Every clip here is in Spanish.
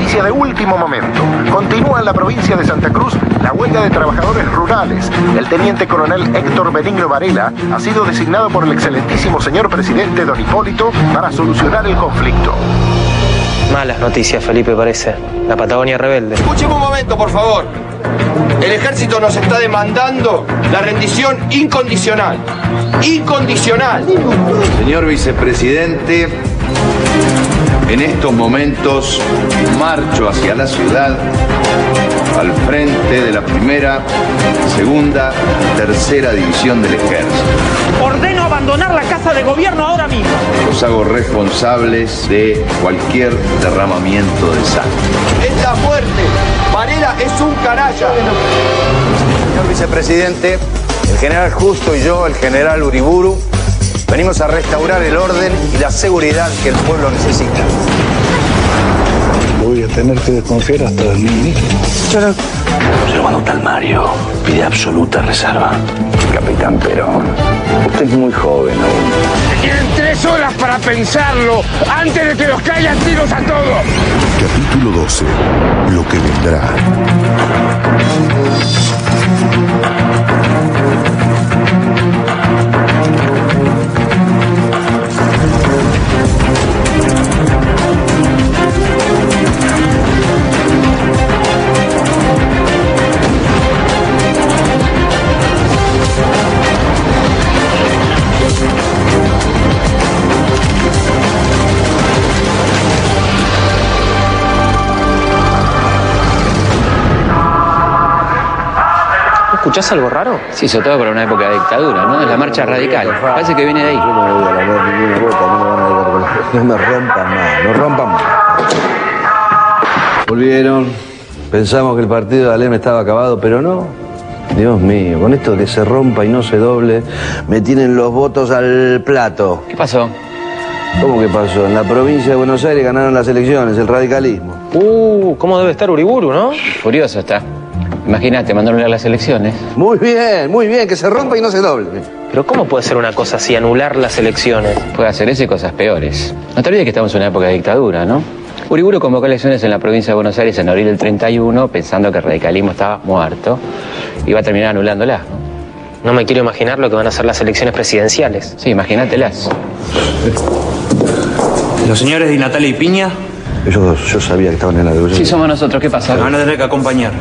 noticia de último momento. Continúa en la provincia de Santa Cruz la huelga de trabajadores rurales. El teniente coronel Héctor Benigno Varela ha sido designado por el excelentísimo señor presidente don Hipólito para solucionar el conflicto. Malas noticias, Felipe, parece. La Patagonia rebelde. Escúcheme un momento, por favor. El ejército nos está demandando la rendición incondicional. Incondicional. Señor vicepresidente, en estos momentos marcho hacia la ciudad al frente de la primera, segunda, tercera división del ejército. Ordeno abandonar la casa de gobierno ahora mismo. Los hago responsables de cualquier derramamiento de sangre. Está fuerte. Varela es un canalla. Señor vicepresidente, el general Justo y yo, el general Uriburu, venimos a restaurar el orden y la seguridad que el pueblo necesita. Voy a tener que desconfiar hasta del ministro. Observando tal Mario, pide absoluta reserva. Capitán Perón, usted es muy joven aún. Tienen 3 horas para pensarlo antes de que los caigan tiros a todos. Capítulo 12. Lo que vendrá. ¿Escuchás algo raro? Sí, sobre todo para una época de dictadura, ¿no? Es la marcha radical. Parece que viene de ahí. Yo no voy a lamer ninguna bota, no me van a dar con la... No me rompan más, no rompan más. Volvieron, pensamos que el partido de Alem estaba acabado, pero no. Dios mío, con esto de que se rompa y no se doble, me tienen los votos al plato. ¿Qué pasó? ¿Cómo que pasó? En la provincia de Buenos Aires ganaron las elecciones, el radicalismo. ¿Cómo debe estar Uriburu, no? Furioso está. Imagínate, mandaron a las elecciones. Muy bien, que se rompa y no se doble. Pero ¿cómo puede ser una cosa así, anular las elecciones? Puede hacer eso y cosas peores. No te olvides que estamos en una época de dictadura, ¿no? Uriburu convocó elecciones en la provincia de Buenos Aires en abril del 31, pensando que el radicalismo estaba muerto. Y va a terminar anulándolas, ¿no? No me quiero imaginar lo que van a ser las elecciones presidenciales. Sí, imagínatelas. ¿Los señores Di Natale y Piña? Yo sabía que estaban en la devolución. Sí, somos nosotros. ¿Qué pasa? Me van a tener que acompañar.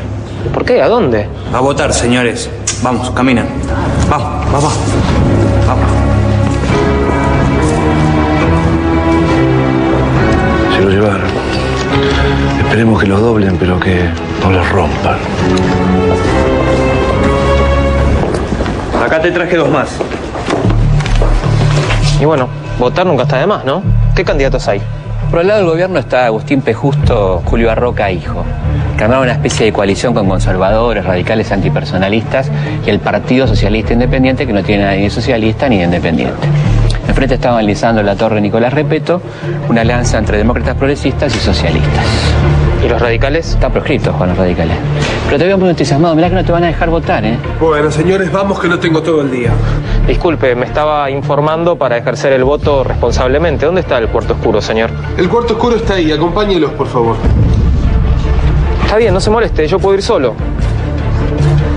¿Por qué? ¿A dónde? A votar, señores. Vamos, caminan. Vamos. Se lo llevaron. Esperemos que los doblen, pero que no los rompan. Acá te traje 2 más. Y bueno, votar nunca está de más, ¿no? ¿Qué candidatos hay? Por el lado del gobierno está Agustín P. Justo, Julio Arroca, hijo, que armaron una especie de coalición con conservadores, radicales, antipersonalistas y el Partido Socialista Independiente, que no tiene nada ni de socialista ni de independiente. Enfrente estaban Lisandro Latorre y Nicolás Repetto, una alianza entre demócratas progresistas y socialistas. ¿Y los radicales? Están proscritos con los radicales. Pero te veo muy entusiasmado, mirá que no te van a dejar votar, ¿eh? Bueno, señores, vamos que no tengo todo el día. Disculpe, me estaba informando para ejercer el voto responsablemente. ¿Dónde está el cuarto oscuro, señor? El cuarto oscuro está ahí, acompáñelos, por favor. Está bien, no se moleste, yo puedo ir solo.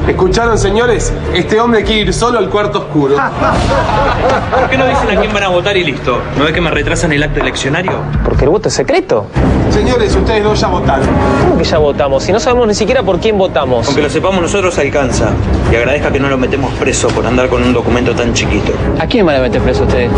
¿Escucharon, señores? Este hombre quiere ir solo al cuarto oscuro. ¿Por qué no dicen a quién van a votar y listo? ¿No ves que me retrasan el acto eleccionario? Porque el voto es secreto. Señores, ustedes 2 ya votaron. ¿Cómo que ya votamos? Si no sabemos ni siquiera por quién votamos. Aunque lo sepamos nosotros, alcanza. Y agradezca que no lo metemos preso por andar con un documento tan chiquito. ¿A quién van a meter preso ustedes?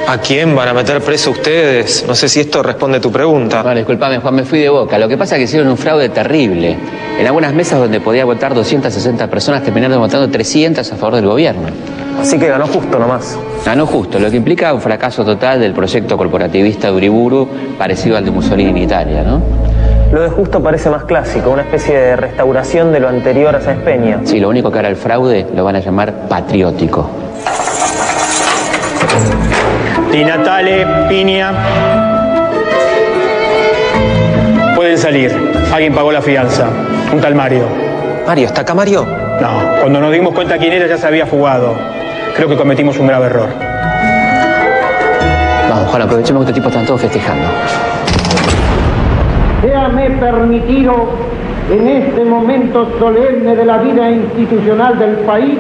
¿A quién van a meter preso ustedes? No sé si esto responde a tu pregunta. Vale, disculpame, Juan, me fui de boca. Lo que pasa es que hicieron un fraude terrible. En algunas mesas donde podía votar 260 personas, terminaron votando 300 a favor del gobierno. Así que ganó justo nomás. Ganó justo, lo que implica un fracaso total del proyecto corporativista de Uriburu, parecido al de Mussolini en Italia, ¿no? Lo de justo parece más clásico, una especie de restauración de lo anterior a Sáenz Peña. Sí, lo único que ahora el fraude lo van a llamar patriótico. Di Natale, Piña. Pueden salir. Alguien pagó la fianza. Un tal Mario. Mario, ¿está acá Mario? No, cuando nos dimos cuenta quién era ya se había fugado. Creo que cometimos un grave error. Vamos. Juan, aprovechemos que estos tipos están todos festejando. Séame permitido, en este momento solemne de la vida institucional del país,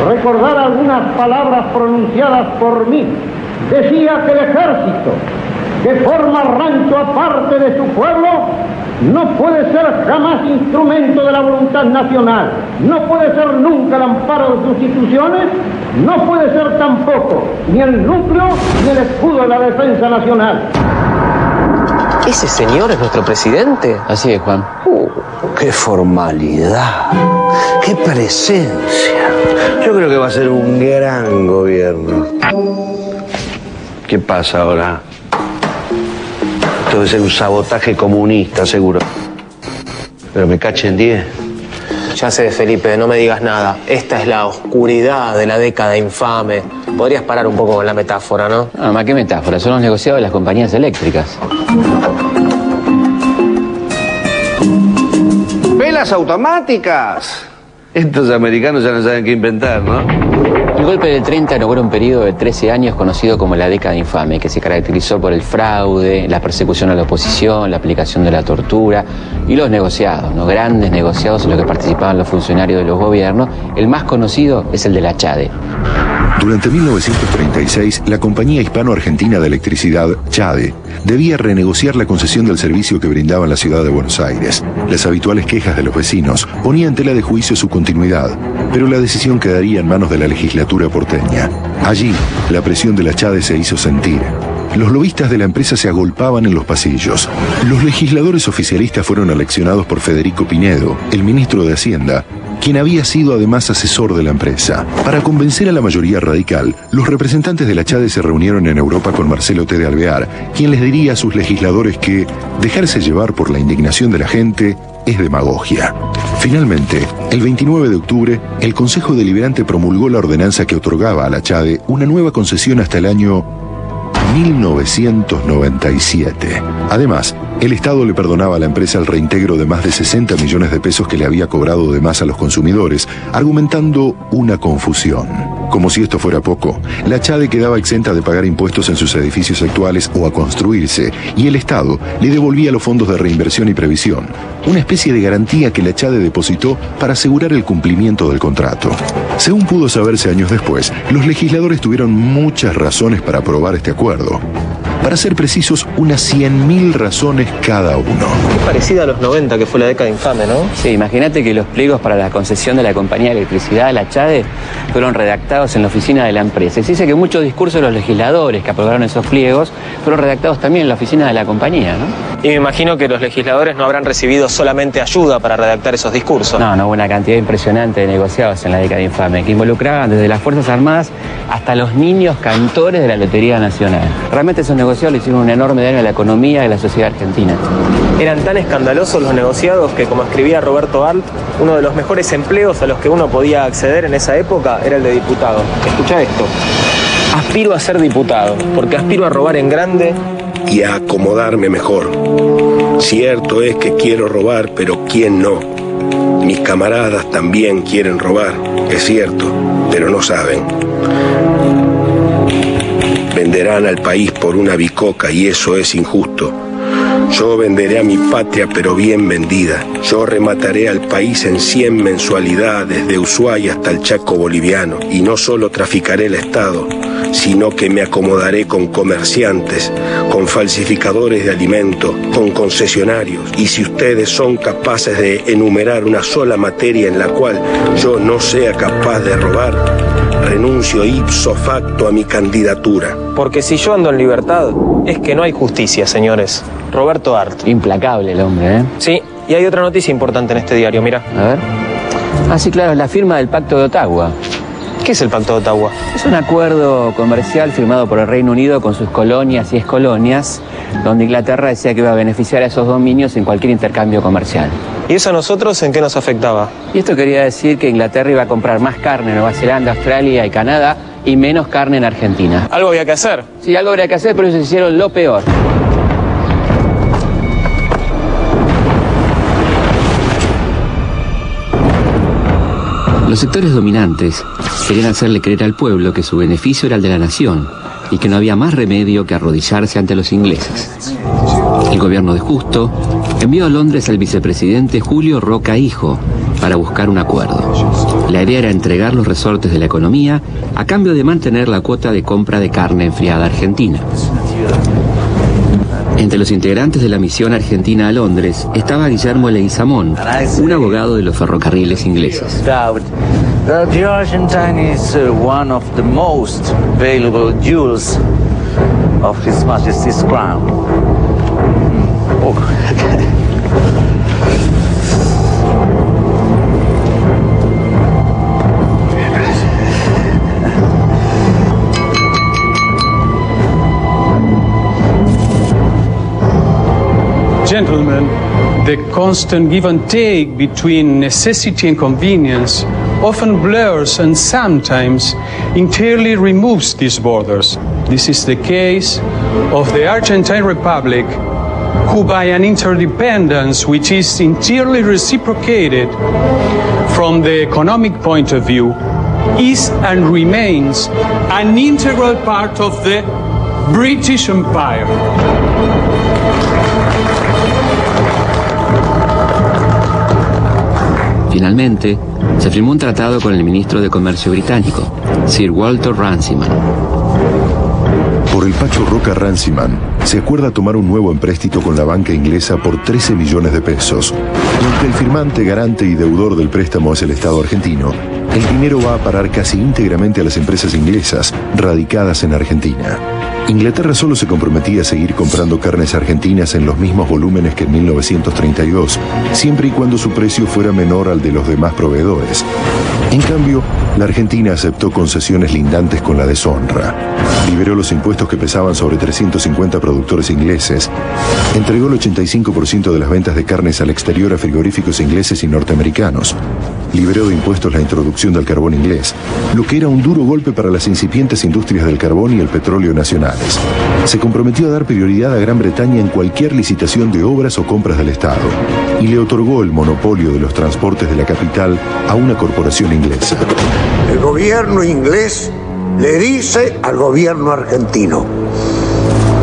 recordar algunas palabras pronunciadas por mí. Decía que el ejército, que forma rancho aparte de su pueblo, no puede ser jamás instrumento de la voluntad nacional, no puede ser nunca el amparo de sus instituciones, no puede ser tampoco ni el núcleo ni el escudo de la defensa nacional. ¿Ese señor es nuestro presidente? Así es, Juan. ¡Qué formalidad! ¡Qué presencia! Yo creo que va a ser un gran gobierno. ¿Qué pasa ahora? Esto debe ser un sabotaje comunista, seguro. Pero me cachen 10. Ya sé, Felipe, no me digas nada. Esta es la oscuridad de la década infame. Podrías parar un poco con la metáfora, ¿no? No, más que metáfora, son los negociados de las compañías eléctricas. ¡Velas automáticas! Estos americanos ya no saben qué inventar, ¿no? El golpe del 30 inauguró un periodo de 13 años conocido como la década infame, que se caracterizó por el fraude, la persecución a la oposición, la aplicación de la tortura y los negociados, ¿no? Grandes negociados en los que participaban los funcionarios de los gobiernos. El más conocido es el de la CHADE. Durante 1936, la Compañía Hispano-Argentina de Electricidad, CHADE, debía renegociar la concesión del servicio que brindaba en la ciudad de Buenos Aires. Las habituales quejas de los vecinos ponían en tela de juicio su continuidad, pero la decisión quedaría en manos de la legislatura porteña. Allí, la presión de la CHADE se hizo sentir. Los lobistas de la empresa se agolpaban en los pasillos. Los legisladores oficialistas fueron aleccionados por Federico Pinedo, el ministro de Hacienda, quien había sido además asesor de la empresa. Para convencer a la mayoría radical, los representantes de la CHADE se reunieron en Europa con Marcelo T. de Alvear, quien les diría a sus legisladores que dejarse llevar por la indignación de la gente es demagogia. Finalmente, el 29 de octubre, el Consejo Deliberante promulgó la ordenanza que otorgaba a la CHADE una nueva concesión hasta el año 1997. Además, el Estado le perdonaba a la empresa el reintegro de más de 60 millones de pesos que le había cobrado de más a los consumidores, argumentando una confusión. Como si esto fuera poco, la CHADE quedaba exenta de pagar impuestos en sus edificios actuales o a construirse, y el Estado le devolvía los fondos de reinversión y previsión, una especie de garantía que la CHADE depositó para asegurar el cumplimiento del contrato. Según pudo saberse años después, los legisladores tuvieron muchas razones para aprobar este acuerdo. Para ser precisos, unas 100.000 razones cada uno. Qué parecida a los 90, que fue la década infame, ¿no? Sí, imagínate que los pliegos para la concesión de la compañía de electricidad, la CHADE, fueron redactados en la oficina de la empresa. Y se dice que muchos discursos de los legisladores que aprobaron esos pliegos fueron redactados también en la oficina de la compañía, ¿no? Y me imagino que los legisladores no habrán recibido solamente ayuda para redactar esos discursos. No, hubo una cantidad impresionante de negociados en la década infame, que involucraban desde las Fuerzas Armadas hasta los niños cantores de la Lotería Nacional. Realmente esos negociados le hicieron un enorme daño a la economía y a la sociedad argentina. Eran tan escandalosos los negociados que, como escribía Roberto Arlt, uno de los mejores empleos a los que uno podía acceder en esa época era el de diputado. Escuchá esto. Aspiro a ser diputado, porque aspiro a robar en grande y a acomodarme mejor. Cierto es que quiero robar, pero ¿quién no? Mis camaradas también quieren robar, es cierto, pero no saben. Venderán al país por una bicoca y eso es injusto. Yo venderé a mi patria, pero bien vendida. Yo remataré al país en 100 mensualidades, de Ushuaia hasta el Chaco boliviano. Y no solo traficaré el Estado, sino que me acomodaré con comerciantes, con falsificadores de alimentos, con concesionarios. Y si ustedes son capaces de enumerar una sola materia en la cual yo no sea capaz de robar, renuncio ipso facto a mi candidatura. Porque si yo ando en libertad, es que no hay justicia, señores. Roberto Arlt. Implacable el hombre, ¿eh? Sí, y hay otra noticia importante en este diario, mira. A ver. Ah, sí, claro, es la firma del Pacto de Ottawa. ¿Qué es el Pacto de Ottawa? Es un acuerdo comercial firmado por el Reino Unido con sus colonias y excolonias, donde Inglaterra decía que iba a beneficiar a esos dominios en cualquier intercambio comercial. ¿Y eso a nosotros en qué nos afectaba? Y esto quería decir que Inglaterra iba a comprar más carne en Nueva Zelanda, Australia y Canadá y menos carne en Argentina. Algo había que hacer. Sí, algo habría que hacer, pero ellos hicieron lo peor. Los sectores dominantes querían hacerle creer al pueblo que su beneficio era el de la nación, y que no había más remedio que arrodillarse ante los ingleses. El gobierno de Justo envió a Londres al vicepresidente Julio Roca Hijo para buscar un acuerdo. La idea era entregar los resortes de la economía a cambio de mantener la cuota de compra de carne enfriada argentina. Entre los integrantes de la misión argentina a Londres estaba Guillermo Leguizamón, un abogado de los ferrocarriles ingleses. The Argentine is one of the most valuable jewels of His Majesty's crown. Gentlemen, the constant give and take between necessity and convenience often blurs and sometimes entirely removes these borders. This is the case of the Argentine Republic, who by an interdependence which is entirely reciprocated from the economic point of view, is and remains an integral part of the British Empire. Finalmente, se firmó un tratado con el ministro de Comercio británico, Sir Walter Runciman. Por el Pacho Roca Runciman, se acuerda tomar un nuevo empréstito con la banca inglesa por 13 millones de pesos. Y aunque el firmante, garante y deudor del préstamo es el Estado argentino, el dinero va a parar casi íntegramente a las empresas inglesas radicadas en Argentina. Inglaterra solo se comprometía a seguir comprando carnes argentinas en los mismos volúmenes que en 1932, siempre y cuando su precio fuera menor al de los demás proveedores. En cambio, la Argentina aceptó concesiones lindantes con la deshonra. Liberó los impuestos que pesaban sobre 350 productores ingleses, entregó el 85% de las ventas de carnes al exterior a frigoríficos ingleses y norteamericanos, liberó de impuestos la introducción del carbón inglés, lo que era un duro golpe para las incipientes industrias del carbón y el petróleo nacionales. Se comprometió a dar prioridad a Gran Bretaña en cualquier licitación de obras o compras del Estado, y le otorgó el monopolio de los transportes de la capital a una corporación inglesa. El gobierno inglés le dice al gobierno argentino: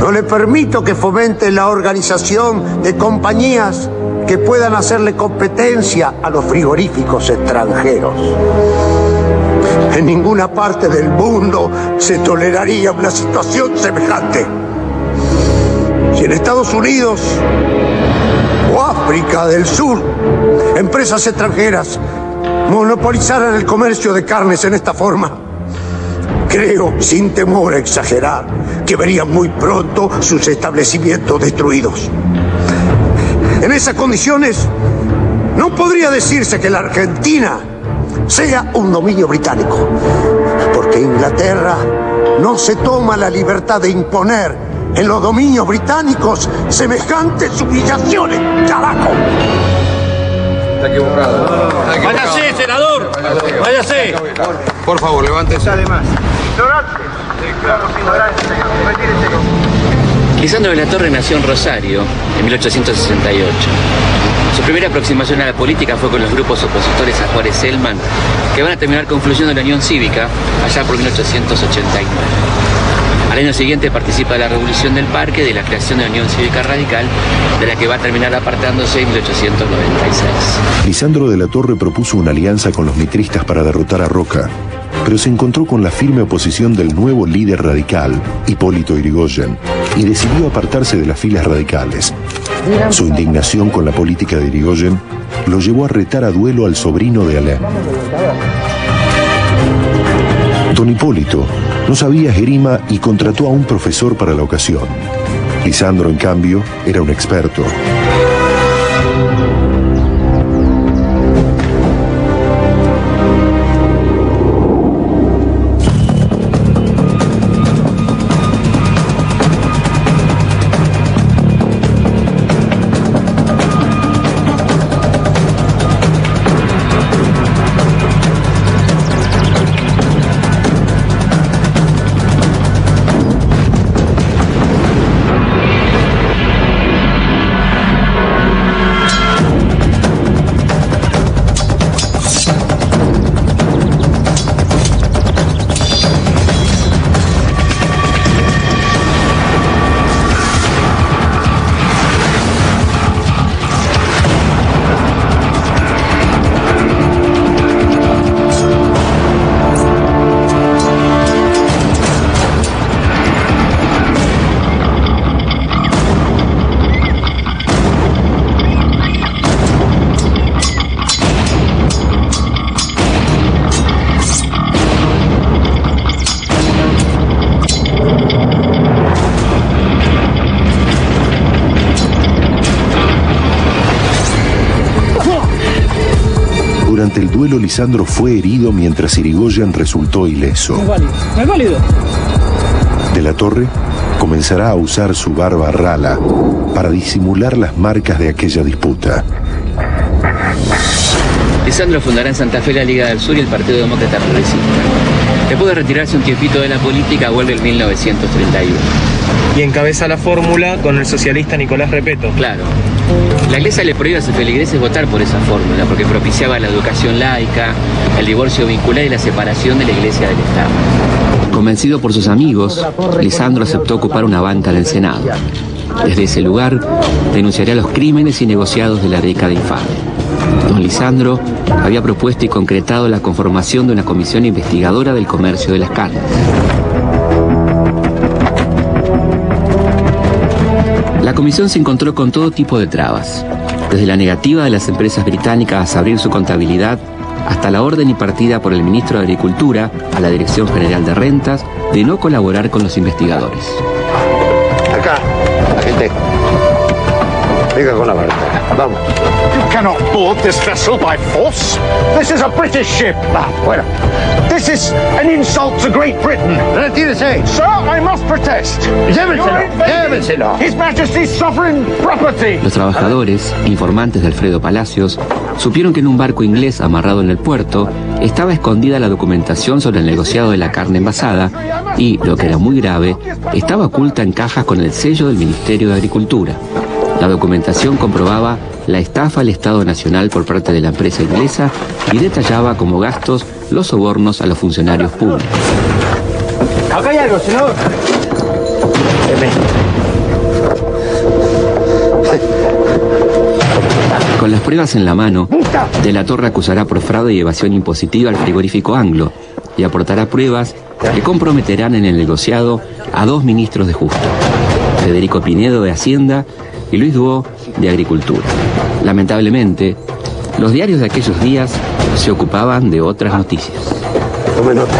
no le permito que fomente la organización de compañías que puedan hacerle competencia a los frigoríficos extranjeros. En ninguna parte del mundo se toleraría una situación semejante. Si en Estados Unidos o África del Sur empresas extranjeras monopolizaran el comercio de carnes en esta forma, creo, sin temor a exagerar, que verían muy pronto sus establecimientos destruidos. En esas condiciones, no podría decirse que la Argentina sea un dominio británico, porque Inglaterra no se toma la libertad de imponer en los dominios británicos semejantes humillaciones. ¡Carajo! Está equivocado. ¡Váyase, senador! ¡Váyase! Por favor, levántese. Además, Lisandro de la Torre nació en Rosario en 1868. Su primera aproximación a la política fue con los grupos opositores a Juárez Selman, que van a terminar confluyendo en la Unión Cívica allá por 1889. Al año siguiente participa de la Revolución del Parque, de la creación de la Unión Cívica Radical, de la que va a terminar apartándose en 1896. Lisandro de la Torre propuso una alianza con los mitristas para derrotar a Roca, pero se encontró con la firme oposición del nuevo líder radical, Hipólito Yrigoyen, y decidió apartarse de las filas radicales. Su indignación con la política de Yrigoyen lo llevó a retar a duelo al sobrino de Alem. Don Hipólito no sabía esgrima y contrató a un profesor para la ocasión. Lisandro, en cambio, era un experto. Durante el duelo, Lisandro fue herido mientras Irigoyen resultó ileso. No es válido. De la Torre comenzará a usar su barba rala para disimular las marcas de aquella disputa. Lisandro fundará en Santa Fe la Liga del Sur y el Partido Demócrata Progresista. Después de retirarse un tiempito de la política, vuelve en 1931. Y encabeza la fórmula con el socialista Nicolás Repetto. Claro. La Iglesia le prohíbe a sus feligreses votar por esa fórmula, porque propiciaba la educación laica, el divorcio vincular y la separación de la Iglesia del Estado. Convencido por sus amigos, Lisandro aceptó ocupar una banca en el Senado. Desde ese lugar, denunciaría los crímenes y negociados de la década infame. Don Lisandro había propuesto y concretado la conformación de una comisión investigadora del comercio de las carnes. La comisión se encontró con todo tipo de trabas, desde la negativa de las empresas británicas a abrir su contabilidad, hasta la orden impartida por el ministro de Agricultura a la Dirección General de Rentas de no colaborar con los investigadores. Acá, la gente. Venga con la barca. Vamos. You cannot board this vessel by force. This is a British ship. Bueno. This is an insult to Great Britain. Retírese. Sir, I must protest. Llévenselo. His Majesty's sovereign property. Los trabajadores, informantes de Alfredo Palacios, supieron que en un barco inglés amarrado en el puerto estaba escondida la documentación sobre el negociado de la carne envasada y, lo que era muy grave, estaba oculta en cajas con el sello del Ministerio de Agricultura. La documentación comprobaba la estafa al Estado Nacional por parte de la empresa inglesa y detallaba como gastos los sobornos a los funcionarios públicos. Acá hay algo, senador. Con las pruebas en la mano, De la Torre acusará por fraude y evasión impositiva al frigorífico Anglo y aportará pruebas que comprometerán en el negociado a dos ministros de Justo, Federico Pinedo de Hacienda y Luis Duó de Agricultura. Lamentablemente, los diarios de aquellos días se ocupaban de otras noticias. Tome nota.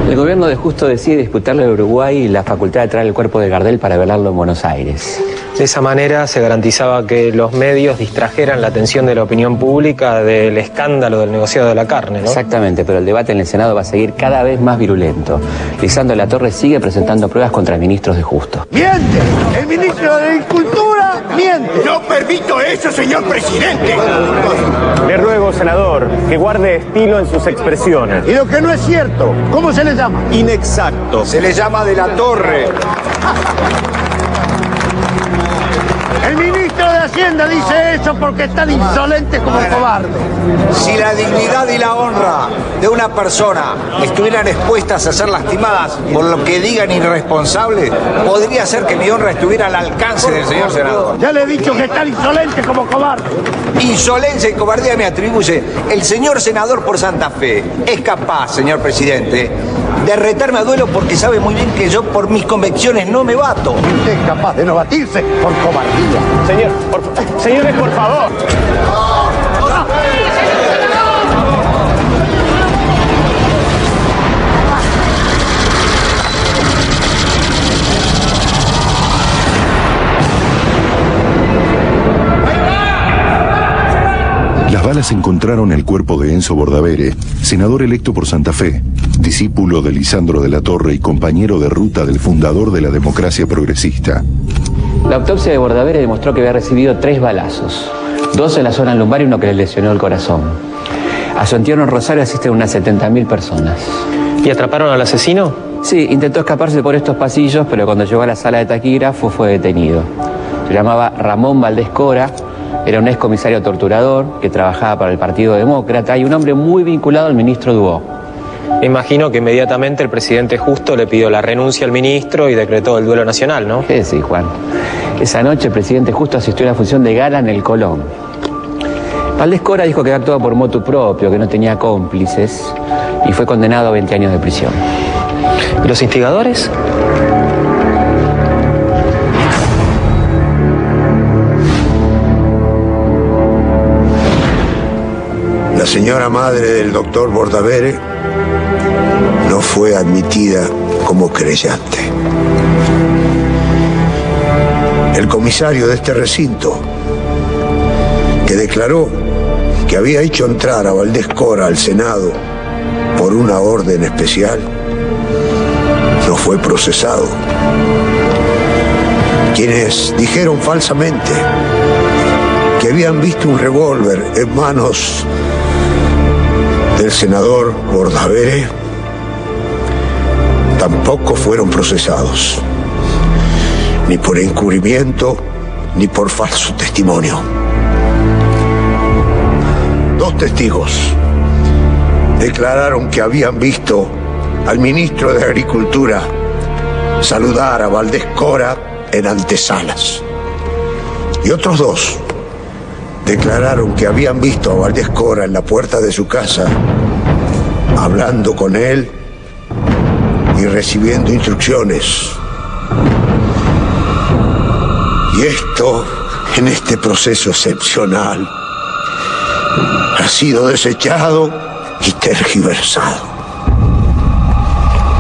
El gobierno de Justo decide disputarle a Uruguay la facultad de traer el cuerpo de Gardel para velarlo en Buenos Aires. De esa manera se garantizaba que los medios distrajeran la atención de la opinión pública del escándalo del negociado de la carne, ¿no? Exactamente, pero el debate en el Senado va a seguir cada vez más virulento. Lisandro de la Torre sigue presentando pruebas contra ministros de Justo. ¡Miente! ¡El ministro de Agricultura miente! No permito eso, señor presidente. Le ruego, senador, que guarde estilo en sus expresiones. Y lo que no es cierto, ¿cómo se le llama? Inexacto. Se le llama de la Torre. El ministro de Hacienda dice eso porque es tan insolente como cobarde. Si la dignidad y la honra de una persona estuvieran expuestas a ser lastimadas por lo que digan irresponsables, podría ser que mi honra estuviera al alcance del señor senador. Ya le he dicho que es tan insolente como cobarde. Insolencia y cobardía me atribuye el señor senador por Santa Fe. Es capaz, señor presidente, de retarme a duelo porque sabe muy bien que yo por mis convicciones no me bato. Usted es capaz de no batirse por cobardía. Señores, por favor. Las balas encontraron el cuerpo de Enzo Bordavere, senador electo por Santa Fe, discípulo de Lisandro de la Torre y compañero de ruta del fundador de la democracia progresista. La autopsia de Bordavere demostró que había recibido 3 balazos, 2 en la zona lumbar y uno que le lesionó el corazón. A su entierro en Rosario asisten unas 70.000 personas. ¿Y atraparon al asesino? Sí, intentó escaparse por estos pasillos, pero cuando llegó a la sala de taquígrafo fue detenido. Se llamaba Ramón Valdés Cora, era un excomisario torturador que trabajaba para el Partido Demócrata y un hombre muy vinculado al ministro Duó. Me imagino que inmediatamente el presidente Justo le pidió la renuncia al ministro y decretó el duelo nacional, ¿no? Sí, Juan. Esa noche el presidente Justo asistió a una función de gala en el Colón. Valdés Cora dijo que actuaba por motu propio, que no tenía cómplices y fue condenado a 20 años de prisión. ¿Y los instigadores? La señora madre del doctor Bordavere no fue admitida como creyente. El comisario de este recinto que declaró que había hecho entrar a Valdés Cora al Senado por una orden especial, no fue procesado. Quienes dijeron falsamente que habían visto un revólver en manos del senador Bordaberry tampoco fueron procesados, ni por encubrimiento ni por falso testimonio. 2 testigos declararon que habían visto al ministro de Agricultura saludar a Valdés Cora en antesalas. Y otros 2 declararon que habían visto a Valdés Cora en la puerta de su casa, hablando con él y recibiendo instrucciones. Y esto, en este proceso excepcional, ha sido desechado y tergiversado.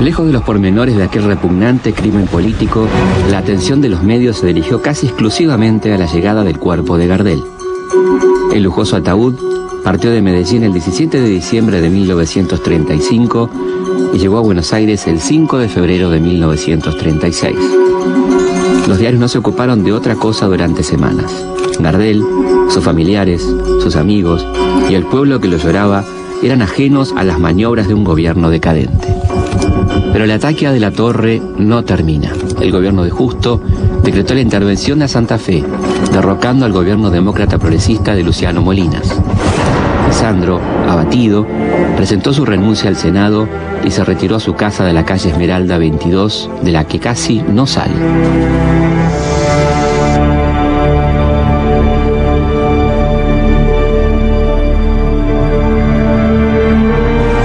Lejos de los pormenores de aquel repugnante crimen político, la atención de los medios se dirigió casi exclusivamente a la llegada del cuerpo de Gardel. El lujoso ataúd partió de Medellín el 17 de diciembre de 1935 y llegó a Buenos Aires el 5 de febrero de 1936. Los diarios no se ocuparon de otra cosa durante semanas. Gardel, sus familiares, sus amigos y el pueblo que lo lloraba eran ajenos a las maniobras de un gobierno decadente. Pero el ataque a De la Torre no termina. El gobierno de Justo decretó la intervención a Santa Fe, derrocando al gobierno demócrata progresista de Luciano Molinas. Lisandro, abatido, presentó su renuncia al Senado y se retiró a su casa de la calle Esmeralda 22, de la que casi no sale.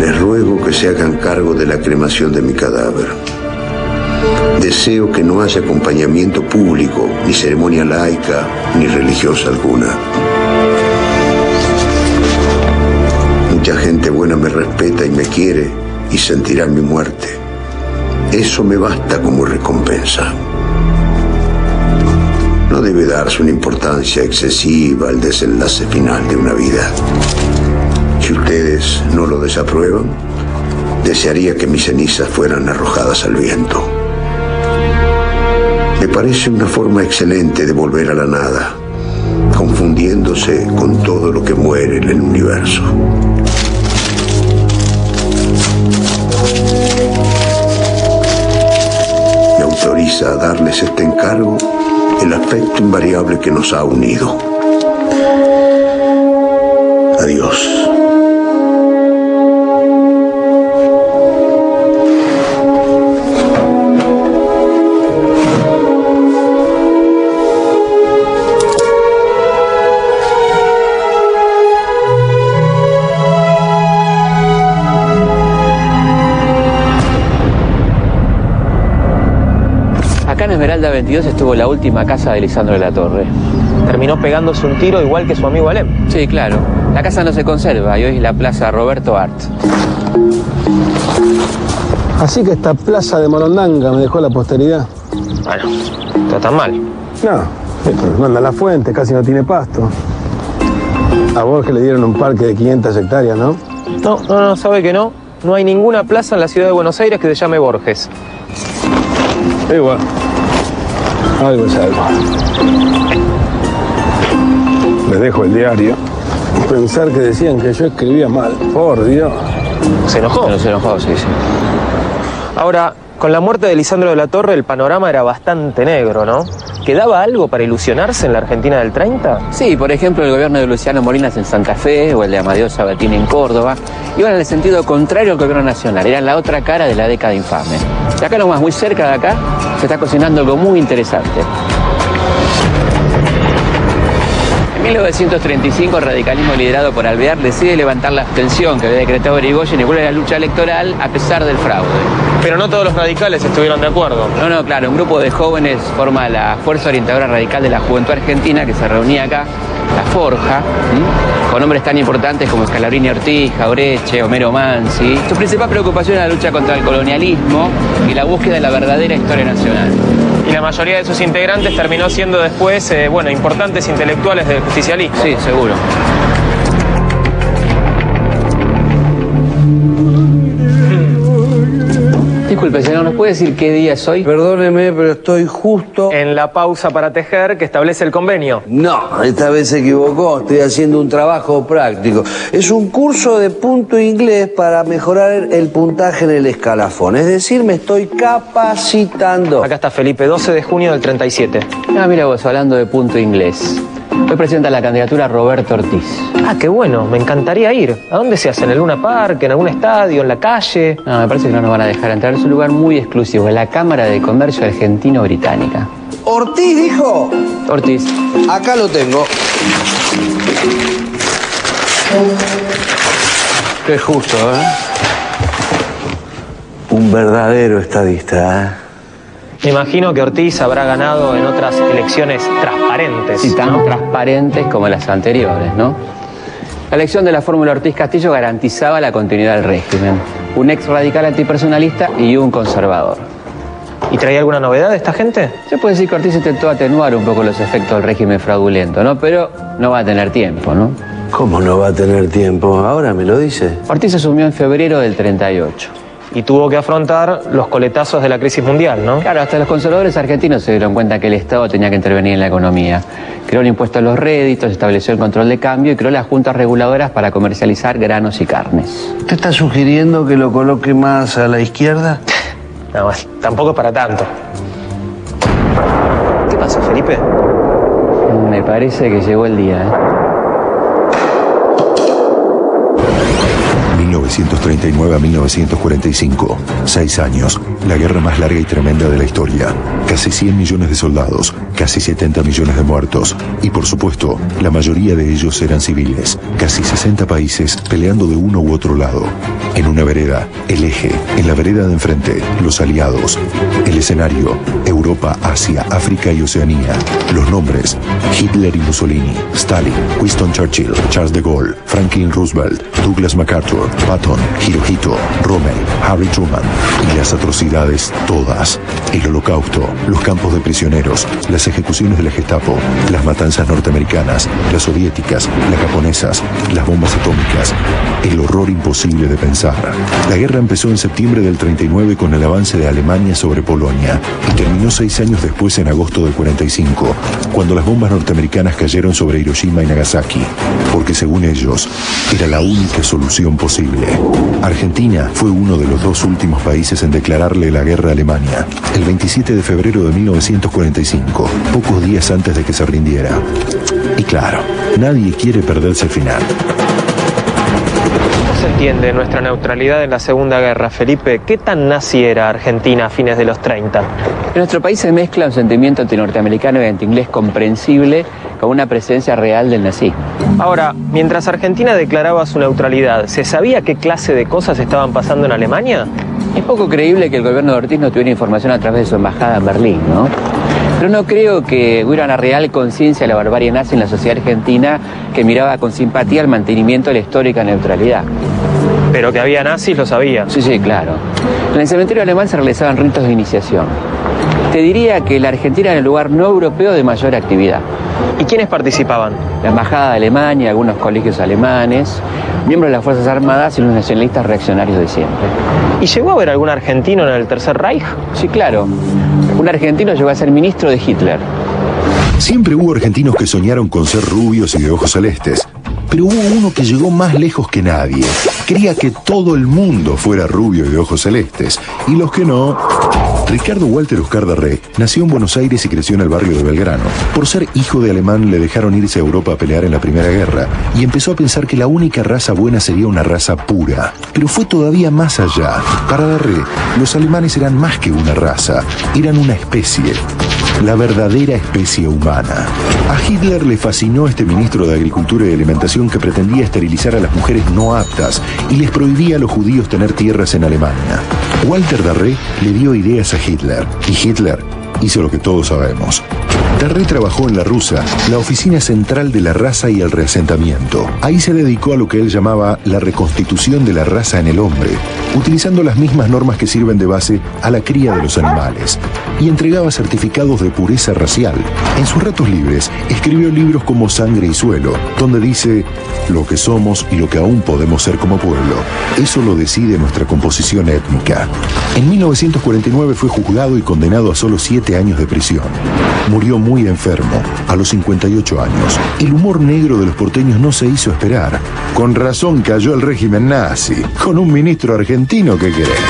Les ruego que se hagan cargo de la cremación de mi cadáver. Deseo que no haya acompañamiento público, ni ceremonia laica, ni religiosa alguna. Mucha gente buena me respeta y me quiere y sentirán mi muerte. Eso me basta como recompensa. No debe darse una importancia excesiva al desenlace final de una vida. Si ustedes no lo desaprueban, desearía que mis cenizas fueran arrojadas al viento. Me parece una forma excelente de volver a la nada, confundiéndose con todo lo que muere en el universo. Me autoriza a darles este encargo el afecto invariable que nos ha unido. Adiós. Acá en Esmeralda 22 estuvo la última casa de Lisandro de la Torre. Terminó pegándose un tiro igual que su amigo Alem. Sí, claro. La casa no se conserva y hoy es la plaza Roberto Art. Así que esta plaza de Morondanga me dejó la posteridad. Bueno, está tan mal. No anda la fuente, casi no tiene pasto. A vos que le dieron un parque de 500 hectáreas, ¿no? No, sabe que no. No hay ninguna plaza en la ciudad de Buenos Aires que se llame Borges. Igual. Algo es algo. Les dejo el diario. Pensar que decían que yo escribía mal. Por Dios. ¿Se enojó? Se enojó, sí. Ahora, con la muerte de Lisandro de la Torre, el panorama era bastante negro, ¿no? ¿Quedaba algo para ilusionarse en la Argentina del 30? Sí, por ejemplo, el gobierno de Luciano Molinas en Santa Fe o el de Amadeo Sabatini en Córdoba iban en el sentido contrario al gobierno nacional. Eran la otra cara de la década infame. Y acá nomás, muy cerca de acá, se está cocinando algo muy interesante. En 1935, el radicalismo liderado por Alvear decide levantar la abstención que había decretado Irigoyen y vuelve a la lucha electoral a pesar del fraude. Pero no todos los radicales estuvieron de acuerdo. No, claro, un grupo de jóvenes forma la Fuerza Orientadora Radical de la Juventud Argentina que se reunía acá, la Forja, con hombres tan importantes como Scalabrini Ortiz, Jaureche, Homero Mansi. Su principal preocupación era la lucha contra el colonialismo y la búsqueda de la verdadera historia nacional. Y la mayoría de sus integrantes terminó siendo después, importantes intelectuales del justicialismo. Sí, seguro. Disculpe, señor, ¿nos puede decir qué día es hoy? Perdóneme, pero estoy justo... En la pausa para tejer que establece el convenio. No, esta vez se equivocó. Estoy haciendo un trabajo práctico. Es un curso de punto inglés para mejorar el puntaje en el escalafón. Es decir, me estoy capacitando. Acá está Felipe, 12 de junio del 37. Ah, mira vos, hablando de punto inglés. Hoy presenta la candidatura Roberto Ortiz. Ah, qué bueno, me encantaría ir. ¿A dónde se hace? ¿En el Luna Park? ¿En algún estadio? ¿En la calle? No, me parece que no nos van a dejar entrar. Es un lugar muy exclusivo, la Cámara de Comercio Argentino-Británica. ¿Ortiz dijo? Ortiz. Acá lo tengo. Qué justo, ¿eh? Un verdadero estadista, ¿eh? Me imagino que Ortiz habrá ganado en otras elecciones transparentes. Sí, tan transparentes como las anteriores, ¿no? La elección de la fórmula Ortiz-Castillo garantizaba la continuidad del régimen. Un ex radical antipersonalista y un conservador. ¿Y traía alguna novedad de esta gente? Se puede decir que Ortiz intentó atenuar un poco los efectos del régimen fraudulento, ¿no? Pero no va a tener tiempo, ¿no? ¿Cómo no va a tener tiempo? Ahora me lo dice. Ortiz asumió en febrero del 38. Y tuvo que afrontar los coletazos de la crisis mundial, ¿no? Claro, hasta los conservadores argentinos se dieron cuenta que el Estado tenía que intervenir en la economía. Creó el impuesto a los réditos, estableció el control de cambio y creó las juntas reguladoras para comercializar granos y carnes. ¿Usted está sugiriendo que lo coloque más a la izquierda? No, tampoco es para tanto. ¿Qué pasó, Felipe? Me parece que llegó el día, ¿eh? 1939 a 1945. 6 años. La guerra más larga y tremenda de la historia. Casi 100 millones de soldados, casi 70 millones de muertos. Y por supuesto, la mayoría de ellos eran civiles. Casi 60 países peleando de uno u otro lado. En una vereda, el eje. En la vereda de enfrente, los aliados. El escenario, Europa, Asia, África y Oceanía. Los nombres, Hitler y Mussolini, Stalin, Winston Churchill, Charles de Gaulle, Franklin Roosevelt, Douglas MacArthur, Patton, Hirohito, Rommel, Harry Truman. Y las atrocidades todas. El holocausto, los campos de prisioneros, las ejecuciones de la Gestapo, las matanzas norteamericanas, las soviéticas, las japonesas, las bombas atómicas. El horror imposible de pensar. La guerra empezó en septiembre del 39 con el avance de Alemania sobre Polonia y terminó 6 años después en agosto del 45, cuando las bombas norteamericanas cayeron sobre Hiroshima y Nagasaki, porque según ellos, era la única solución posible. Argentina fue uno de los 2 últimos países en declararle la guerra a Alemania, el 27 de febrero de 1945, pocos días antes de que se rindiera. Y claro, nadie quiere perderse el final. ¿Cómo se entiende nuestra neutralidad en la Segunda Guerra, Felipe? ¿Qué tan nazi era Argentina a fines de los 30? En nuestro país se mezcla un sentimiento antinorteamericano y antiinglés comprensible con una presencia real del nazismo. Ahora, mientras Argentina declaraba su neutralidad, ¿se sabía qué clase de cosas estaban pasando en Alemania? Es poco creíble que el gobierno de Ortiz no tuviera información a través de su embajada en Berlín, ¿no? Pero no creo que hubiera una real conciencia de la barbarie nazi en la sociedad argentina que miraba con simpatía el mantenimiento de la histórica neutralidad. Pero que había nazis lo sabía. Sí, sí, claro. En el cementerio alemán se realizaban ritos de iniciación. Te diría que la Argentina era el lugar no europeo de mayor actividad. ¿Y quiénes participaban? La embajada de Alemania, algunos colegios alemanes, miembros de las Fuerzas Armadas y los nacionalistas reaccionarios de siempre. ¿Y llegó a haber algún argentino en el Tercer Reich? Sí, claro. Un argentino llegó a ser ministro de Hitler. Siempre hubo argentinos que soñaron con ser rubios y de ojos celestes. Pero hubo uno que llegó más lejos que nadie. Quería que todo el mundo fuera rubio y de ojos celestes. Y los que no... Ricardo Walter Oscar Darré nació en Buenos Aires y creció en el barrio de Belgrano. Por ser hijo de alemán le dejaron irse a Europa a pelear en la Primera Guerra y empezó a pensar que la única raza buena sería una raza pura. Pero fue todavía más allá. Para Darré, los alemanes eran más que una raza, eran una especie. La verdadera especie humana. A Hitler le fascinó este ministro de Agricultura y Alimentación que pretendía esterilizar a las mujeres no aptas y les prohibía a los judíos tener tierras en Alemania. Walter Darré le dio ideas a Hitler y Hitler hizo lo que todos sabemos. Darré trabajó en la RUSA, la Oficina Central de la Raza y el Reasentamiento. Ahí se dedicó a lo que él llamaba la reconstitución de la raza en el hombre, utilizando las mismas normas que sirven de base a la cría de los animales, y entregaba certificados de pureza racial. En sus ratos libres, escribió libros como Sangre y Suelo, donde dice: lo que somos y lo que aún podemos ser como pueblo, eso lo decide nuestra composición étnica. En 1949 fue juzgado y condenado a solo 7 años de prisión. Murió muy enfermo, a los 58 años. El humor negro de los porteños no se hizo esperar. Con razón cayó el régimen nazi, con un ministro argentino que querés.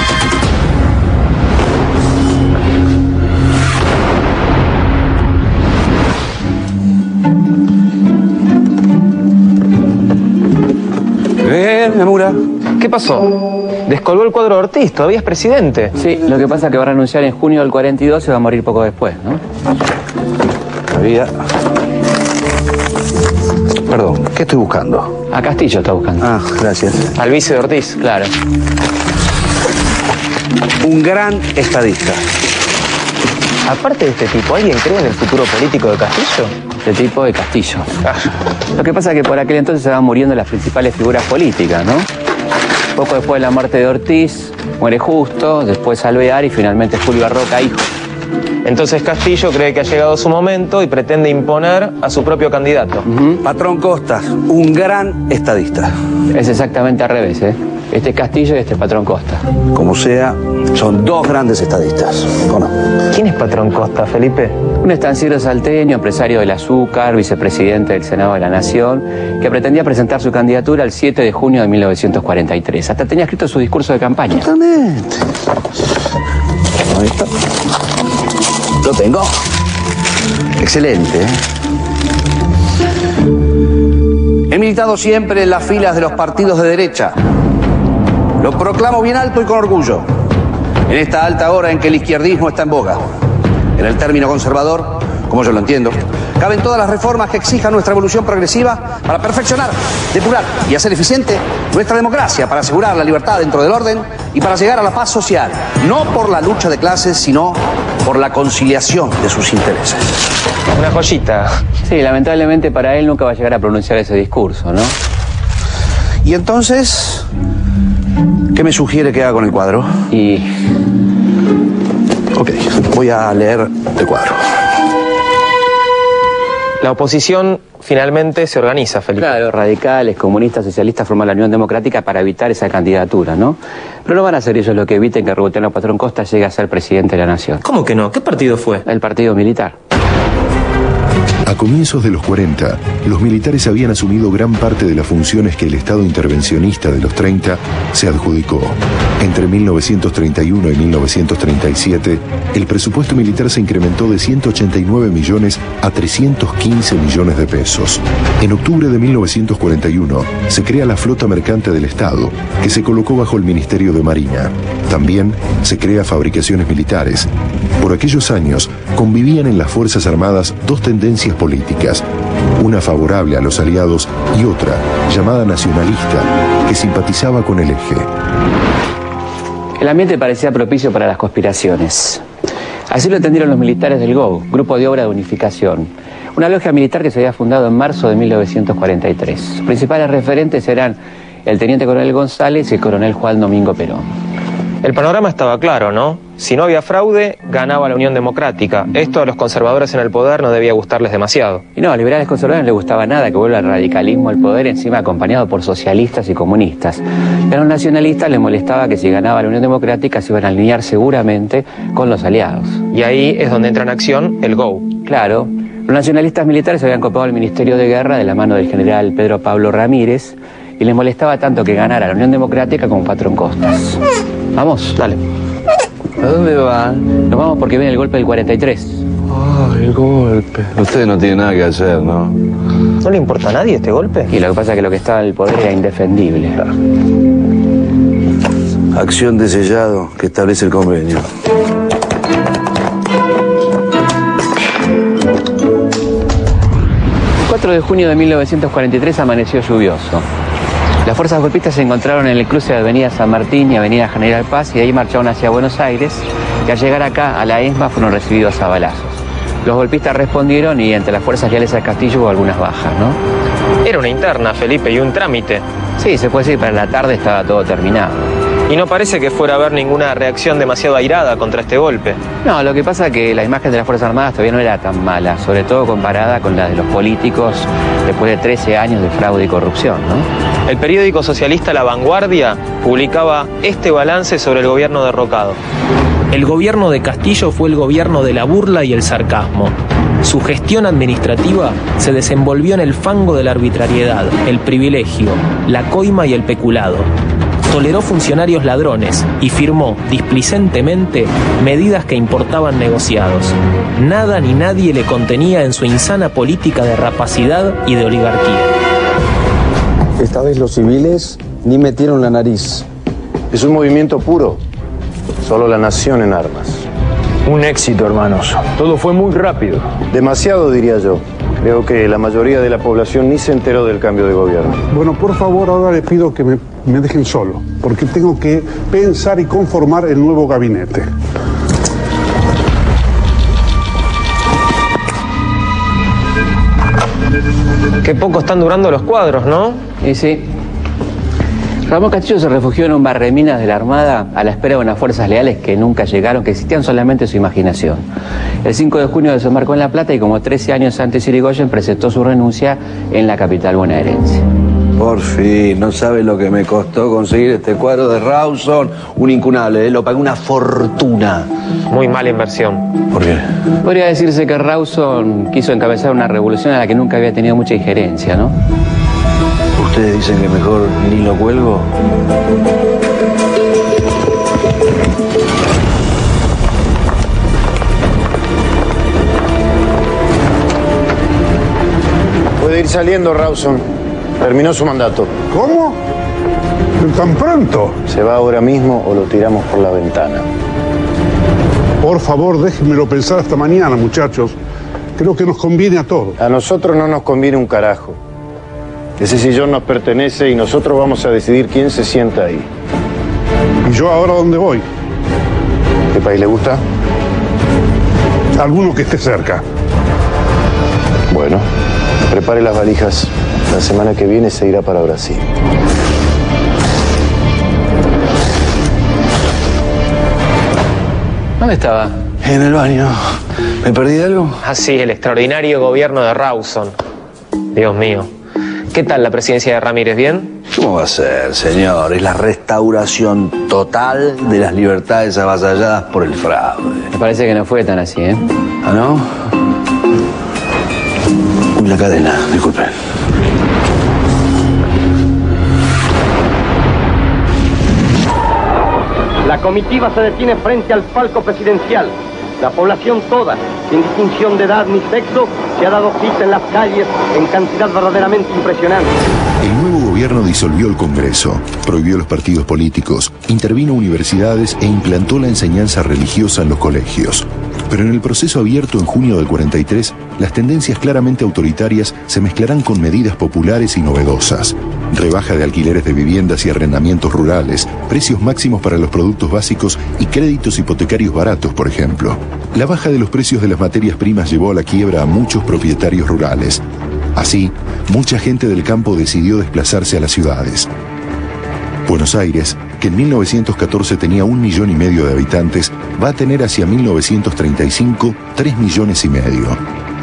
Namura, ¿qué pasó? Descolgó el cuadro de Ortiz, todavía es presidente. Sí, lo que pasa es que va a renunciar en junio del 42 y va a morir poco después, ¿no? Perdón, ¿qué estoy buscando? A Castillo está buscando. Ah, gracias. Al vice de Ortiz. Claro. Un gran estadista. Aparte de este tipo, ¿alguien cree en el futuro político de Castillo? Este tipo de Castillo. Lo que pasa es que por aquel entonces se van muriendo las principales figuras políticas, ¿no? Poco después de la muerte de Ortiz, muere Justo, después Alvear y finalmente Julio Barroca, hijo. Entonces Castillo cree que ha llegado su momento y pretende imponer a su propio candidato. Patrón Costas, un gran estadista. Es exactamente al revés, ¿eh? Este es Castillo y este es Patrón Costa. Como sea, son dos grandes estadistas, ¿o no? ¿Quién es Patrón Costa, Felipe? Un estanciero salteño, empresario del azúcar, vicepresidente del Senado de la Nación, que pretendía presentar su candidatura el 7 de junio de 1943. Hasta tenía escrito su discurso de campaña. Exactamente. Ahí está. Lo tengo. Excelente, ¿eh? He militado siempre en las filas de los partidos de derecha. Lo proclamo bien alto y con orgullo. En esta alta hora en que el izquierdismo está en boga. En el término conservador, como yo lo entiendo, caben todas las reformas que exijan nuestra evolución progresiva para perfeccionar, depurar y hacer eficiente nuestra democracia, para asegurar la libertad dentro del orden y para llegar a la paz social, no por la lucha de clases, sino por la conciliación de sus intereses. Una joyita. Sí, lamentablemente para él nunca va a llegar a pronunciar ese discurso, ¿no? Y entonces, ¿qué me sugiere que haga con el cuadro? Ok, voy a leer el cuadro. La oposición finalmente se organiza, Felipe. Claro, radicales, comunistas, socialistas forman la Unión Democrática para evitar esa candidatura, ¿no? Pero no van a ser ellos los que eviten que Roberto Patrón Costa llegue a ser presidente de la Nación. ¿Cómo que no? ¿Qué partido fue? El Partido Militar. A comienzos de los 40, los militares habían asumido gran parte de las funciones que el Estado intervencionista de los 30 se adjudicó. Entre 1931 y 1937, el presupuesto militar se incrementó de 189 millones a 315 millones de pesos. En octubre de 1941, se crea la Flota Mercante del Estado, que se colocó bajo el Ministerio de Marina. También se crea Fabricaciones Militares. Por aquellos años, convivían en las Fuerzas Armadas dos tendencias políticas, una favorable a los aliados y otra, llamada nacionalista, que simpatizaba con el eje. El ambiente parecía propicio para las conspiraciones. Así lo entendieron los militares del GO, Grupo de Obra de Unificación, una logia militar que se había fundado en marzo de 1943. Sus principales referentes eran el teniente coronel González y el coronel Juan Domingo Perón. El panorama estaba claro, ¿no? Si no había fraude, ganaba la Unión Democrática. Esto a los conservadores en el poder no debía gustarles demasiado. Y no, a liberales conservadores no les gustaba nada que vuelva el radicalismo al poder, encima acompañado por socialistas y comunistas. Y a los nacionalistas les molestaba que si ganaba la Unión Democrática se iban a alinear seguramente con los aliados. Y ahí es donde entra en acción el GO. Claro. Los nacionalistas militares habían copado el Ministerio de Guerra de la mano del general Pedro Pablo Ramírez y les molestaba tanto que ganara la Unión Democrática como Patrón Costas. Vamos, dale. ¿A dónde van? Nos vamos porque viene el golpe del 43. Ay, el golpe. Ustedes no tienen nada que hacer, ¿no? ¿No le importa a nadie este golpe? Y lo que pasa es que lo que estaba en el poder era indefendible. Acción de sellado que establece el convenio. El 4 de junio de 1943 amaneció lluvioso. Las fuerzas golpistas se encontraron en el cruce de Avenida San Martín y Avenida General Paz y de ahí marcharon hacia Buenos Aires y al llegar acá a la ESMA fueron recibidos a balazos. Los golpistas respondieron y entre las fuerzas leales al Castillo hubo algunas bajas, ¿no? Era una interna, Felipe, y un trámite. Sí, se puede decir, para la tarde estaba todo terminado. Y no parece que fuera a haber ninguna reacción demasiado airada contra este golpe. No, lo que pasa es que la imagen de las Fuerzas Armadas todavía no era tan mala, sobre todo comparada con la de los políticos después de 13 años de fraude y corrupción, ¿no? El periódico socialista La Vanguardia publicaba este balance sobre el gobierno derrocado. El gobierno de Castillo fue el gobierno de la burla y el sarcasmo. Su gestión administrativa se desenvolvió en el fango de la arbitrariedad, el privilegio, la coima y el peculado. Toleró funcionarios ladrones y firmó displicentemente medidas que importaban negociados. Nada ni nadie le contenía en su insana política de rapacidad y de oligarquía. Esta vez los civiles ni metieron la nariz. Es un movimiento puro. Solo la nación en armas. Un éxito, hermanos. Todo fue muy rápido. Demasiado, diría yo. Creo que la mayoría de la población ni se enteró del cambio de gobierno. Bueno, por favor, ahora les pido que me dejen solo, porque tengo que pensar y conformar el nuevo gabinete. Qué poco están durando los cuadros, ¿no? Y sí. Ramón Castillo se refugió en un barreminas de la Armada a la espera de unas fuerzas leales que nunca llegaron, que existían solamente en su imaginación. El 5 de junio desembarcó en La Plata y como 13 años antes Irigoyen presentó su renuncia en la capital bonaerense. Por fin, no sabes lo que me costó conseguir este cuadro de Rawson, un incunable, lo pagué una fortuna. Muy mala inversión. ¿Por qué? Podría decirse que Rawson quiso encabezar una revolución a la que nunca había tenido mucha injerencia, ¿no? ¿Ustedes dicen que mejor ni lo cuelgo? Puede ir saliendo, Rawson. Terminó su mandato. ¿Cómo? ¿Tan pronto? Se va ahora mismo o lo tiramos por la ventana. Por favor, déjenmelo pensar hasta mañana, muchachos. Creo que nos conviene a todos. A nosotros no nos conviene un carajo. Ese sillón nos pertenece y nosotros vamos a decidir quién se sienta ahí. ¿Y yo ahora dónde voy? ¿Qué país le gusta? Alguno que esté cerca. Bueno, prepare las valijas. La semana que viene se irá para Brasil. ¿Dónde estaba? En el baño. ¿Me perdí de algo? Ah, sí, el extraordinario gobierno de Rawson. Dios mío. ¿Qué tal la presidencia de Ramírez? ¿Bien? ¿Cómo va a ser, señor? Es la restauración total de las libertades avasalladas por el fraude. Me parece que no fue tan así, ¿eh? ¿Ah, no? Uy, la cadena, disculpen. La comitiva se detiene frente al palco presidencial. La población toda, sin distinción de edad ni sexo, se ha dado cita en las calles en cantidad verdaderamente impresionante. El nuevo gobierno disolvió el Congreso, prohibió los partidos políticos, intervino universidades e implantó la enseñanza religiosa en los colegios. Pero en el proceso abierto en junio del 43, las tendencias claramente autoritarias se mezclarán con medidas populares y novedosas. Rebaja de alquileres de viviendas y arrendamientos rurales, precios máximos para los productos básicos y créditos hipotecarios baratos, por ejemplo. La baja de los precios de las materias primas llevó a la quiebra a muchos propietarios rurales. Así, mucha gente del campo decidió desplazarse a las ciudades. Buenos Aires, que en 1914 tenía 1,5 millones de habitantes, va a tener hacia 1935 3,5 millones.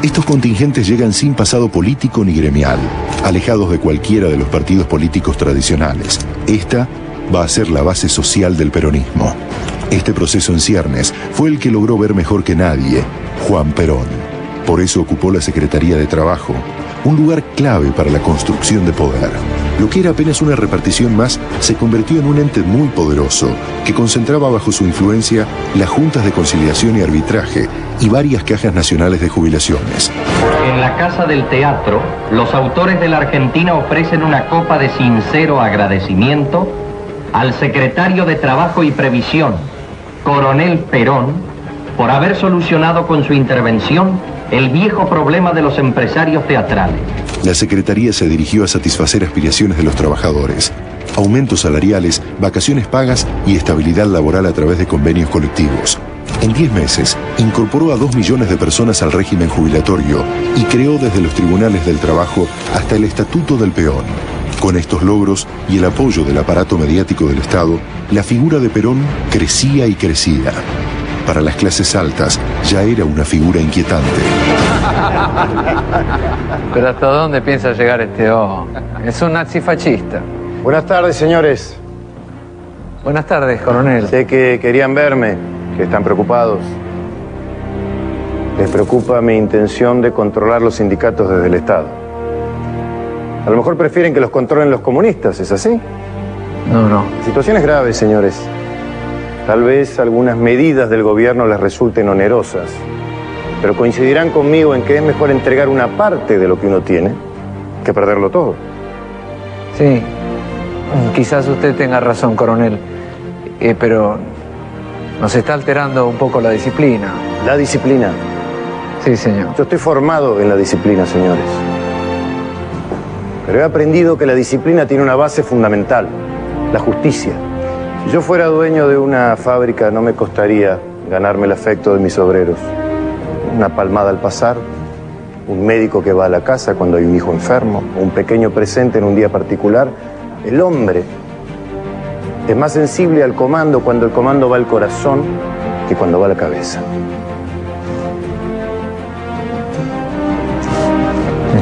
Estos contingentes llegan sin pasado político ni gremial, alejados de cualquiera de los partidos políticos tradicionales. Esta va a ser la base social del peronismo. Este proceso en ciernes fue el que logró ver mejor que nadie Juan Perón. Por eso ocupó la Secretaría de Trabajo, un lugar clave para la construcción de poder. Lo que era apenas una repartición más se convirtió en un ente muy poderoso que concentraba bajo su influencia las juntas de conciliación y arbitraje y varias cajas nacionales de jubilaciones. En la Casa del Teatro, los autores de la Argentina ofrecen una copa de sincero agradecimiento al secretario de Trabajo y Previsión, Coronel Perón, por haber solucionado con su intervención el viejo problema de los empresarios teatrales. La Secretaría se dirigió a satisfacer aspiraciones de los trabajadores, aumentos salariales, vacaciones pagas y estabilidad laboral a través de convenios colectivos. En 10 meses, incorporó a 2 millones de personas al régimen jubilatorio y creó desde los tribunales del trabajo hasta el Estatuto del Peón. Con estos logros y el apoyo del aparato mediático del Estado, la figura de Perón crecía y crecía. Para las clases altas ya era una figura inquietante. ¿Pero hasta dónde piensa llegar este hombre? Es un nazifascista. Buenas tardes, señores. Buenas tardes, coronel. Sé que querían verme, que están preocupados. Les preocupa mi intención de controlar los sindicatos desde el Estado. A lo mejor prefieren que los controlen los comunistas, ¿es así? No. La situación es grave, señores. Tal vez algunas medidas del gobierno les resulten onerosas, pero coincidirán conmigo en que es mejor entregar una parte de lo que uno tiene que perderlo todo. Sí, quizás usted tenga razón, coronel, pero nos está alterando un poco la disciplina. ¿La disciplina? Sí, señor. Yo estoy formado en la disciplina, señores. Pero he aprendido que la disciplina tiene una base fundamental, la justicia. Si yo fuera dueño de una fábrica, no me costaría ganarme el afecto de mis obreros. Una palmada al pasar, un médico que va a la casa cuando hay un hijo enfermo, un pequeño presente en un día particular. El hombre es más sensible al comando cuando el comando va al corazón que cuando va a la cabeza.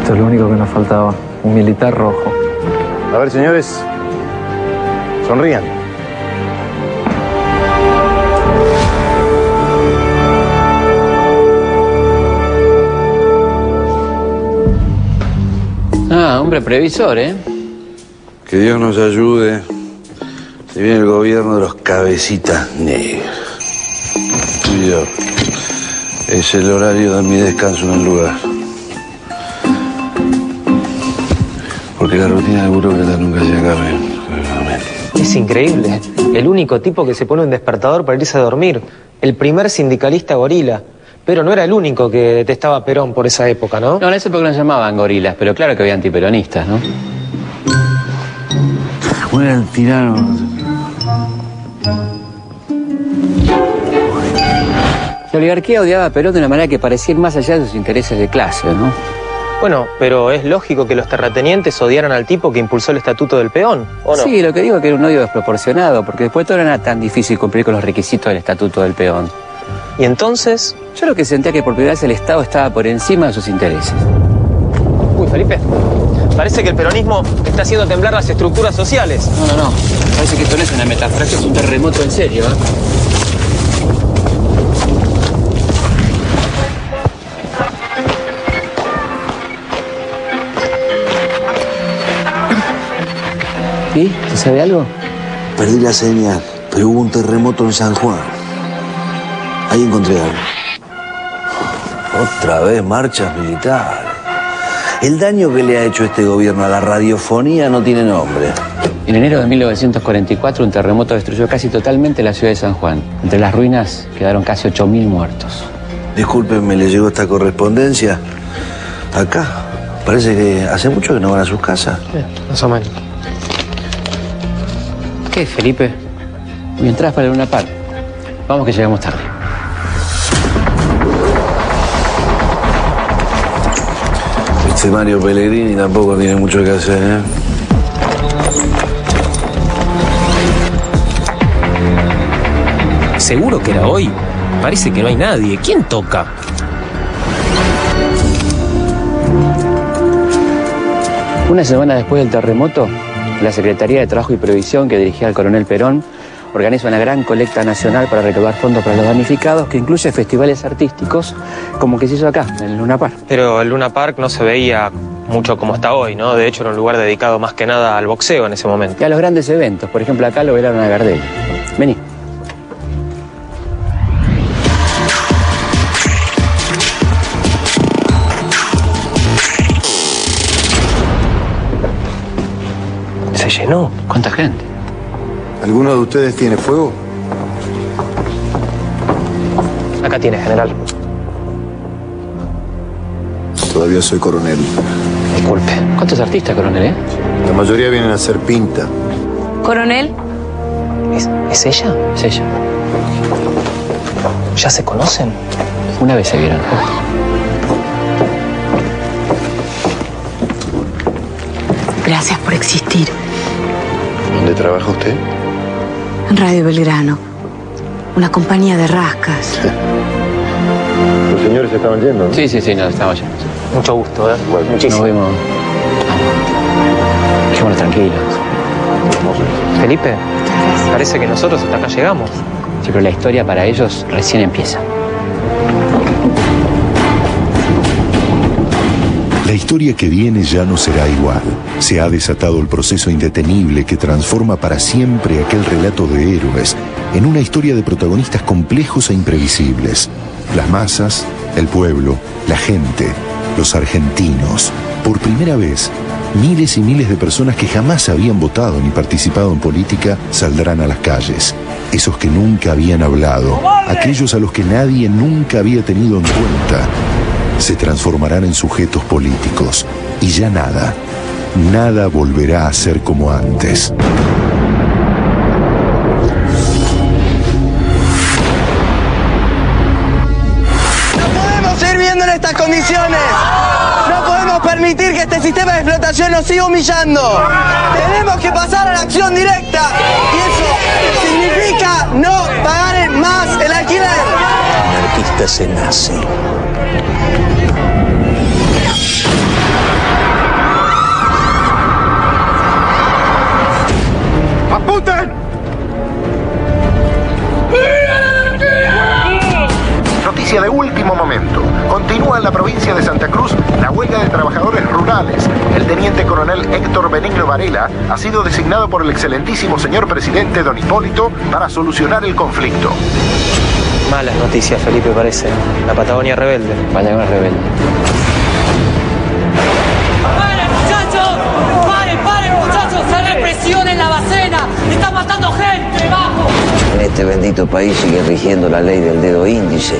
Esto es lo único que nos faltaba, un militar rojo. A ver, señores, sonrían. Hombre previsor, ¿eh? Que Dios nos ayude. Se viene el gobierno de los cabecitas negras. Y yo. Es el horario de mi descanso en el lugar. Porque la rutina de burócrata nunca se acaba. Es increíble. El único tipo que se pone un despertador para irse a dormir. El primer sindicalista gorila. Pero no era el único que detestaba a Perón por esa época, ¿no? No, en esa época no se llamaban gorilas, pero claro que había antiperonistas, ¿no? Bueno, el tirano. La oligarquía odiaba a Perón de una manera que parecía ir más allá de sus intereses de clase, ¿no? Bueno, pero es lógico que los terratenientes odiaran al tipo que impulsó el estatuto del peón, ¿o no? Sí, lo que digo es que era un odio desproporcionado, porque después todo no era tan difícil cumplir con los requisitos del estatuto del peón. ¿Y entonces? Yo lo que sentía que por primera vez el Estado estaba por encima de sus intereses. Uy, Felipe, parece que el peronismo está haciendo temblar las estructuras sociales. No. Parece que esto no es una metáfora, esto es un terremoto en serio, ¿eh? ¿Sí? ¿Se sabe algo? Perdí la señal, pero hubo un terremoto en San Juan. Ahí encontré algo. Otra vez marchas militares. El daño que le ha hecho este gobierno a la radiofonía no tiene nombre. En enero de 1944 un terremoto destruyó casi totalmente la ciudad de San Juan. Entre las ruinas quedaron casi 8.000 muertos. Discúlpenme, ¿le llegó esta correspondencia? Acá. Parece que hace mucho que no van a sus casas. Más o menos. ¿Qué, Felipe? ¿Me entras para el Luna Park? Vamos que llegamos tarde. Este Mario Pellegrini tampoco tiene mucho que hacer, ¿eh? ¿Seguro que era hoy? Parece que no hay nadie. ¿Quién toca? Una semana después del terremoto, la Secretaría de Trabajo y Previsión, que dirigía el coronel Perón, organiza una gran colecta nacional para recaudar fondos para los damnificados, que incluye festivales artísticos, como que se hizo acá, en el Luna Park. Pero el Luna Park no se veía mucho como está hoy, ¿no? De hecho, era un lugar dedicado más que nada al boxeo en ese momento. Y a los grandes eventos. Por ejemplo, acá lo velaron a Gardel. Vení. Se llenó. ¿Cuánta gente? ¿Alguno de ustedes tiene fuego? Acá tiene, general. Todavía soy coronel. Disculpe. ¿Cuántos artistas, coronel, eh? La mayoría vienen a hacer pinta. ¿Coronel? ¿Es ella? Es ella. ¿Ya se conocen? Una vez se vieron. Gracias por existir. ¿Dónde trabaja usted? En Radio Belgrano. Una compañía de rascas. Los señores se estaban yendo, ¿no? Sí, nos estamos yendo. Mucho gusto, ¿eh? Bueno, muchísimo. Nos vemos. Quedémonos tranquilos. Felipe, parece que nosotros hasta acá llegamos. Sí, pero la historia para ellos recién empieza. La historia que viene ya no será igual. Se ha desatado el proceso indetenible que transforma para siempre aquel relato de héroes en una historia de protagonistas complejos e imprevisibles. Las masas, el pueblo, la gente, los argentinos. Por primera vez, miles y miles de personas que jamás habían votado ni participado en política saldrán a las calles. Esos que nunca habían hablado, aquellos a los que nadie nunca había tenido en cuenta, se transformarán en sujetos políticos y ya nada volverá a ser como antes. No podemos seguir viviendo en estas condiciones. No podemos permitir que este sistema de explotación nos siga humillando. Tenemos que pasar a la acción directa y eso significa no pagar más el alquiler. Anarquista se nace. ¡Apunten! Noticia de último momento. Continúa en la provincia de Santa Cruz la huelga de trabajadores rurales. El teniente coronel Héctor Benigno Varela ha sido designado por el excelentísimo señor presidente don Hipólito para solucionar el conflicto. Malas noticias, Felipe, parece. La Patagonia rebelde. Patagonia rebelde. ¡Paren, muchachos! ¡Paren, muchachos! ¡Se represión en la Bacena! ¡Están matando gente! ¡Vamos! En este bendito país sigue rigiendo la ley del dedo índice.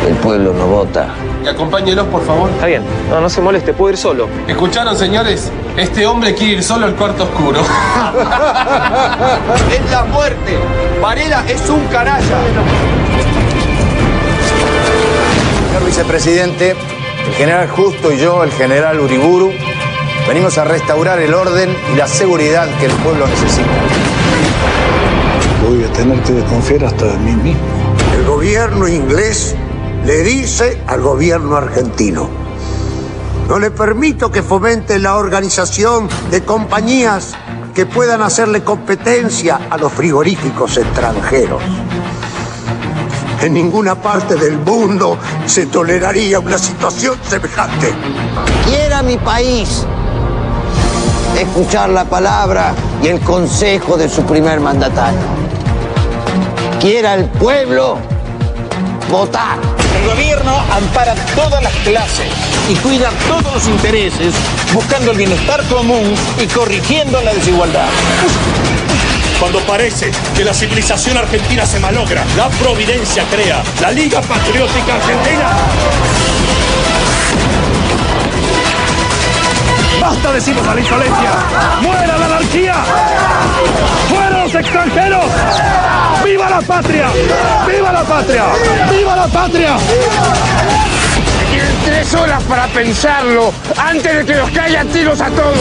El pueblo no vota. Acompáñenos, por favor. Está bien. No se moleste, puedo ir solo. ¿Escucharon, señores? Este hombre quiere ir solo al cuarto oscuro. Es la muerte. Varela es un canalla. Señor vicepresidente, el general Justo y yo, el general Uriburu, venimos a restaurar el orden y la seguridad que el pueblo necesita. Voy a tener que desconfiar hasta de mí mismo. El gobierno inglés le dice al gobierno argentino: no le permito que fomente la organización de compañías que puedan hacerle competencia a los frigoríficos extranjeros. En ninguna parte del mundo se toleraría una situación semejante. Quiera mi país escuchar la palabra y el consejo de su primer mandatario. Quiera el pueblo votar. El gobierno ampara todas las clases y cuida todos los intereses, buscando el bienestar común y corrigiendo la desigualdad. Cuando parece que la civilización argentina se malogra, la Providencia crea la Liga Patriótica Argentina. ¡Basta, decimos, a la insolencia! ¡Muera la anarquía! ¡Fuera los extranjeros! ¡Viva la patria! ¡Viva la patria! ¡Viva la patria! Tienen 3 horas para pensarlo antes de que nos caigan tiros a todos.